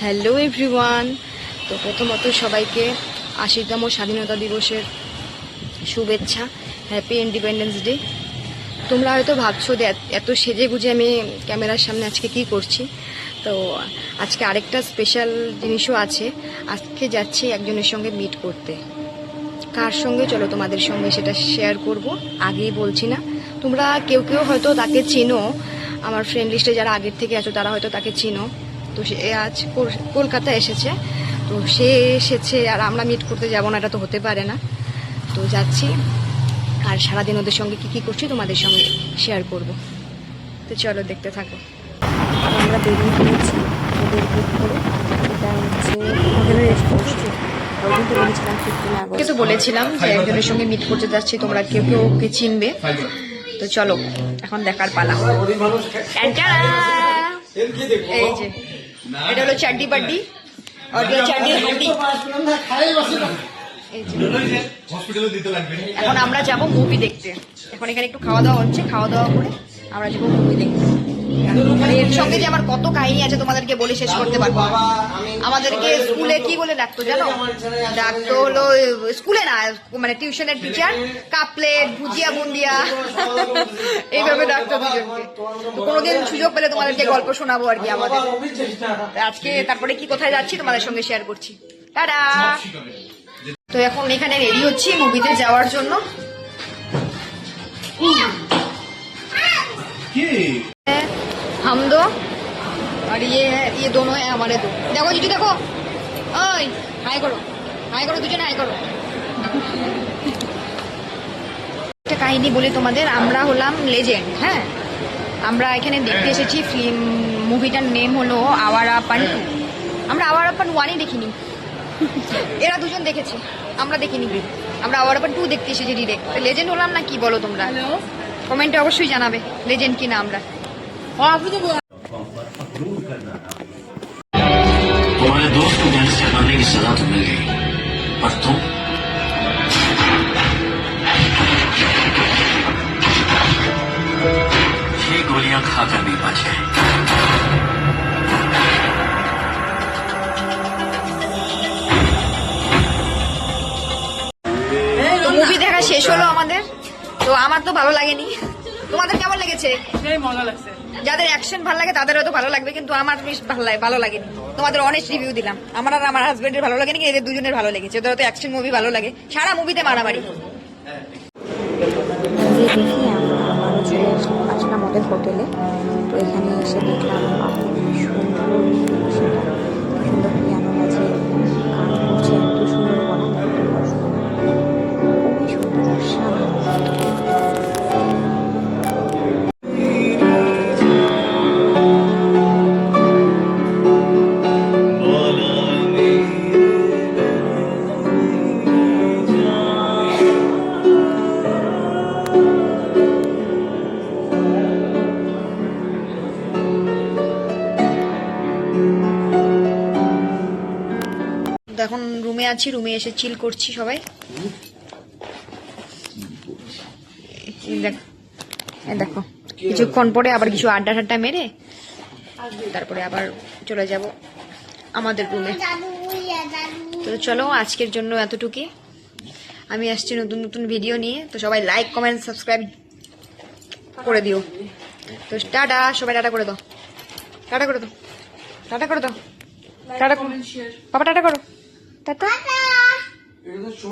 Hello everyone. তো প্রথমত সবাইকে ৮০তম স্বাধীনতা দিবসের শুভেচ্ছা। Happy independence day. তোমরা হয়তো ভাবছো যে এত সেজে গুজে আমি ক্যামেরার সামনে আজকে কি করছি। তো আজকে আরেকটা স্পেশাল জিনিসও আছে। আজকে যাচ্ছি একজনের সঙ্গে মিট করতে। কার সঙ্গে চলো তোমাদের সঙ্গে সেটা শেয়ার করব। আগেই বলছি না, তোমরা কেউ কেউ হয়তো তাকে চেনো। আমার ফ্রেন্ড লিস্টে যারা আগের থেকে আছো তারা হয়তো তাকে চেনো। তো সে আজ কলকাতা এসেছে। তো সে এসেছে আর আমরা মিট করতে যাবো না, এটা তো হতে পারে না। তো যাচ্ছি, আর সারাদিন ওদের সঙ্গে কী কী করছি তোমাদের সঙ্গে শেয়ার করব। তো চলো দেখতে থাকো। আমরা বেরিয়ে পড়েছি ওদের বুক করে। এটা হচ্ছে হোটেলের রেস্টুরেন্ট। ওকে তো বলেছিলাম যে একজনের সঙ্গে মিট করতে যাচ্ছি, তোমরা কেউ কেউ ওকে চিনবে। তো চলো এখন দেখার পালা। এই যে এটা হলো চাড্ডি বাড্ডি, অডিও চাড্ডির হাড্ডি। এখন আমরা যাব মুভি দেখতে। এখন এখানে একটু খাওয়া দাওয়া হচ্ছে, খাওয়া দাওয়া করে আমরা যাবো মুভি দেখতে। মানে এর সঙ্গে যে আমার কত কাহিনী আছে তোমাদেরকে বলে শেষ করতে পারবো। আমাদেরকে স্কুলে কি বলে ডাকতো জানো? ডাকতো হলো, স্কুলে না মানে টিউশনের টিচার, কাপলেট, ভুজিয়া, বুন্দিয়া, এইভাবে ডাকতো দুজনকে। তো কোনোদিন সুযোগ পেলে তোমাদেরকে গল্প শোনাবো আর কি আমাদের। আজকে তারপরে কি কোথায় যাচ্ছি তোমাদের সঙ্গে শেয়ার করছি। টাটা। তো এখন এখানে রেডি হচ্ছি মুভিতে যাওয়ার জন্য। हम दो और ये दोनों है हमारे दो। देखो जीजू देखो, ओए हाय करो দুজনে হাই করো। একটা কাহিনী বলি তোমাদের। আমরা হলাম লেজেন্ড। হ্যাঁ, আমরা এখানে দেখতে এসেছি। ফিল্ম মুভিটার নেম হলো আওয়ারাপান 2। আমরা আওয়ারাপান 1ই দেখিনি, এরা দুজন দেখেছে, আমরা দেখিনি। আমরা আওয়ারাপান 2 দেখতে এসেছি ডিরেক্ট। লেজেন্ড হলাম না কি বলো তোমরা? কমেন্টে অবশ্যই জানাবে লেজেন্ড কি না আমরা। तुम्हारे दोस्त को जेल से हटाने की सजा तो मिल गई, पर तुम ये गोलियां खाकर भी बच गए। মুভি দেখা শেষ হলো আমাদের। তো আমার তো ভালো লাগেনি, তোমাদের কেমন লেগেছে? মজা লাগছে। যাদের অ্যাকশন ভালো লাগে তাদের হয়তো ভালো লাগবে, কিন্তু আমার বেশ ভালো লাগেনি। তোমাদের অনেস্ট রিভিউ দিলাম। আমার আর আমার হাজবেন্ডের ভালো লাগেনি, এদের দুজনের ভালো লেগেছে। ওদের হয়তো অ্যাকশন মুভি ভালো লাগে, সারা মুভিতে মারামারি। দেখি আমরা আবারও চলে আসলাম ওদের হোটেলে। তো এখানে এসে দেখলাম সুন্দর সুন্দর পিয়ানো বাজে, গান করছে, এত সুন্দর গলা, খুবই সুন্দর এখন রুমে আছি, রুমে এসে চিল করছি সবাই। দেখো কিছুক্ষণ পরে আবার কিছু আড্ডা ঠাড্ডা মেরে তারপরে আবার চলে যাব আমাদের রুমে। তো চলো আজকের জন্য এতটুকুই। আমি আসছি নতুন নতুন ভিডিও নিয়ে। তো সবাই লাইক কমেন্ট সাবস্ক্রাইব করে দিও। তো টাটা, সবাই টাটা করে দাও, টাটা করে দাও, টাটা করে দাও, টাটা। বাবা টাটা করো, টাটা।